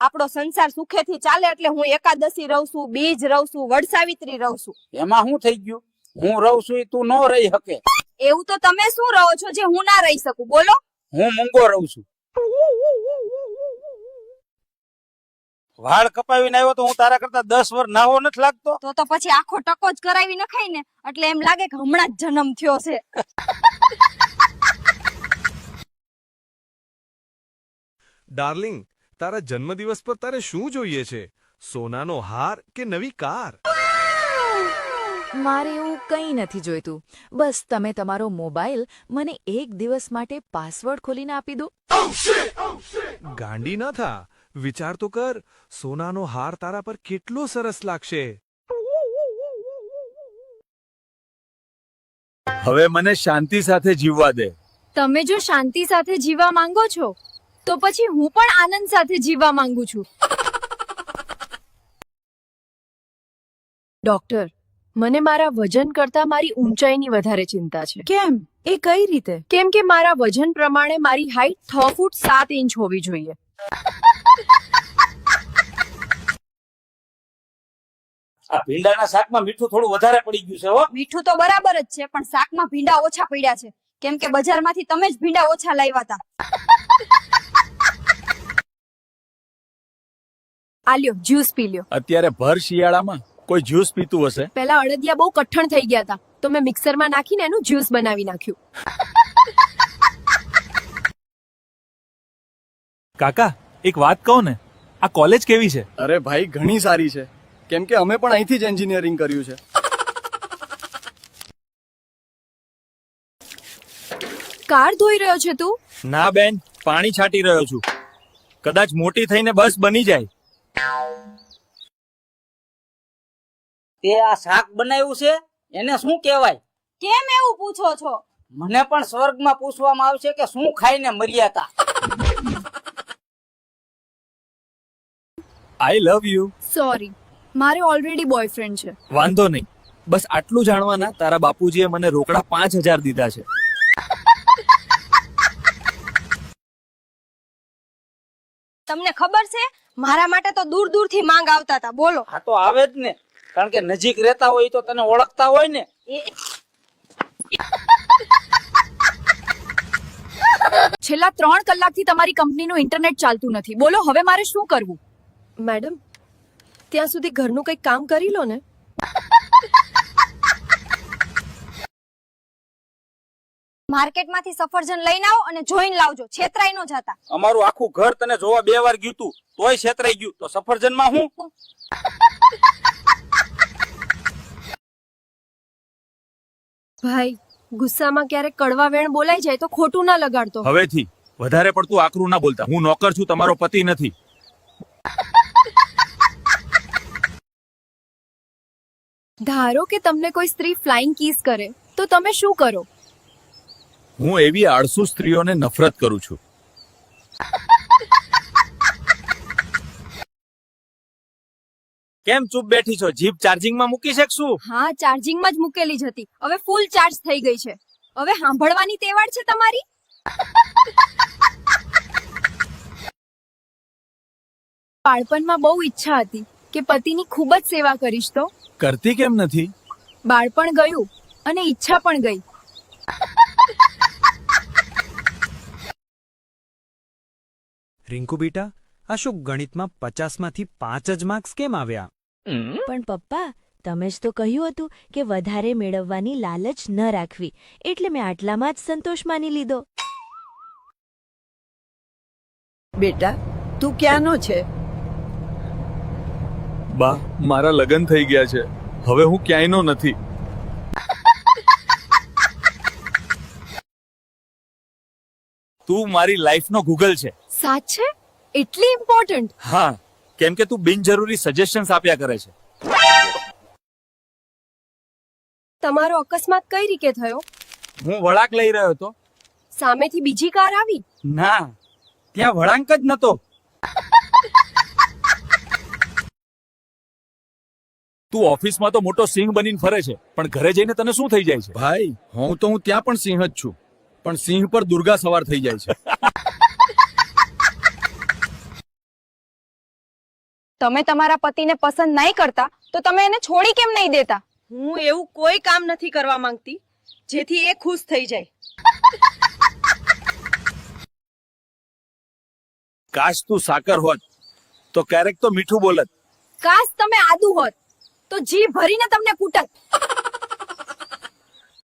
આપણો સંસાર સુખેથી ચાલે એટલે હું એકાદશી રહું છું, બીજ રહું છું, વડસાવિત્રી રહું છું. એમાં શું થઈ ગયું? હું રહું છું ઈ તું ન રહી શકે. એવું તો તમે શું રહો છો જે હું ના રહી શકું? બોલો. હું મૂંગો રહું છું. વાળ કપાવીને આવ્યો તો હું તારા કરતા 10 વર્ષ નાવો નથી લાગતો? તો પછી આખો ટકો જ કરાવી નખાય ને, એટલે એમ લાગે કે હમણાં જ જન્મ થયો છે. ડાર્લિંગ, તારા જન્મદિવસ પર તારે શું જોઈએ છે? સોનાનો હાર કે નવી કાર? મારે એવું કંઈ નથી જોઈતું. બસ તમે તમારો મોબાઈલ મને એક દિવસ માટે પાસવર્ડ ખોલીને આપી દો. ગાંડી ન થા, વિચાર તો કર. સોનાનો હાર તારા પર કેટલો સરસ લાગશે. હવે મને શાંતિ સાથે જીવવા દે. તમે જો શાંતિ સાથે જીવવા માંગો છો તો પછી હું પણ આનંદ સાથે જીવવા માંગુ છું. ડોક્ટર, મને મારા વજન કરતા મારી ઊંચાઈની વધારે ચિંતા છે. કેમ? એ કઈ રીતે? કેમ કે મારા વજન પ્રમાણે મારી હાઈટ 6 ફૂટ 7 ઇંચ હોવી જોઈએ. આ ભીંડાના શાકમાં મીઠું થોડું વધારે પડી ગયું છે હો. મીઠું તો બરાબર જ છે, પણ શાકમાં ભીંડા ઓછા પડ્યા છે, કેમ કે બજારમાંથી તમે જ ભીંડા ઓછા લાવ્યા હતા. આ લ્યો, જ્યુસ પી લ્યો. અત્યારે ભર શિયાળામાં કોઈ જ્યુસ પીતું હશે? પહેલા અડદિયા બહુ કઠણ થઈ ગયા હતા તો મેં મિક્સરમાં નાખીને એનું જ્યુસ બનાવી નાખ્યું. કાકા, એક વાત કહું ને, આ કોલેજ કેવી છે? અરે ભાઈ, ઘણી સારી છે, કેમ કે અમે પણ અહીંથી જ એન્જિનિયરિંગ કર્યું છે. કાર ધોઈ રહ્યો છે તું? ના બેન, પાણી છાંટી રહ્યો છું. કદાચ મોટી થઈને બસ બની જાય. તે આ શાક બનાવ્યું છે એને શું કહેવાય? કેમ એવું પૂછો છો? મને પણ સ્વર્ગમાં પૂછવામાં આવશે કે શું ખાઈને મર્યા તા. આઈ લવ યુ. સોરી, મારે ઓલરેડી બોયફ્રેન્ડ છે. વાંધો નહીં, બસ આટલું જાણવાના તારા બાપુજીએ મને રોકડા 5000 દીધા છે. તમને ખબર છે, મારા માટે તો દૂર દૂરથી માંગ આવતા હતા. બોલો. આ તો આવે જ ને, કારણ કે નજીક રહેતા હોય તો તને ઓળખતા હોય ને. છેલ્લા 3 કલાકથી તમારી કંપનીનું ઇન્ટરનેટ ચાલતું નથી. બોલો, હવે મારે શું કરવું? મેડમ, ત્યાં સુધી ઘરનું કંઈક કામ કરી લો ને. માર્કેટમાંથી સફરજન લઈને આવો અને જોઈને લાવજો, છેતરાઈ ન જાતા. અમારું આખું ઘર તને જોવા 2 વાર ગયું તું, તોય છેતરાઈ ગયું, તો સફરજનમાં હું? ભાઈ, ગુસ્સામાં ક્યારેક કડવા વેણ બોલાઈ જાય તો ખોટું ના લગાડતો. હવેથી વધારે પડતું આકરું ના બોલતા. હું નોકર છું, તમારો પતિ નથી. ધારો કે તમને કોઈ સ્ત્રી ફ્લાઇંગ કિસ કરે તો તમે શું કરો? હું એવી આળસુ સ્ત્રીઓને નફરત કરું છું. કેમ ચૂપ બેઠી છો? જીભ ચાર્જિંગમાં મૂકી શકશું? હા, ચાર્જિંગમાં જ મૂકેલી જ હતી, હવે ફૂલ ચાર્જ થઈ ગઈ છે. હવે સાંભળવાની તેવાડ છે તમારી. બાળપણમાં બહુ ઈચ્છા હતી કે પતિની ખૂબ જ સેવા કરીશ તો કરતી કેમ નથી? બાળપણ ગયું અને ઈચ્છા પણ ગઈ. રિંકુ બેટા, આ શું ગણિતમાં 50માંથી 5 જ માર્ક્સ કેમ આવ્યા? પણ પપ્પા, તમે જ તો કહ્યું હતું કે વધારે મેળવવાની લાલચ ન રાખવી, એટલે મેં આટલામાં જ સંતોષ માની લીધો. બેટા, તું ક્યાંનો છે? બા, મારા લગ્ન થઈ ગયા છે. હવે હું ક્યાંયનો નથી. તું મારી લાઈફનો ગૂગલ છે. સાચે? એટલી ઇમ્પોર્ટન્ટ? હા, કેમ કે તું બિનજરૂરી સજેશન્સ આપ્યા કરે છે. તમારો અકસ્માત કઈ રીતે થયો? હું વળાંક લઈ રહ્યો હતો. સામેથી બીજી કાર આવી? ના, ત્યાં વળાંક જ નતો. તું ઓફિસમાં તો મોટો સિંહ બનીને ફરે છે, પણ ઘરે જઈને તને શું થઈ જાય છે? ભાઈ, હું ત્યાં પણ સિંહ જ છું, પણ સિંહ પર દુર્ગા સવાર થઈ જાય છે. તમે તમારા પતિને પસંદ નહીં કરતા તો તમે એને છોડી કેમ નહીં દેતા? હું એવું કોઈ કામ નથી કરવા માંગતી જેથી એ ખુશ થઈ જાય. કાશ તું સાકર હોત તો ક્યારેક તો મીઠું બોલત. કાશ તમે આદુ હોત તો જીભ ભરીને તમને કૂટત.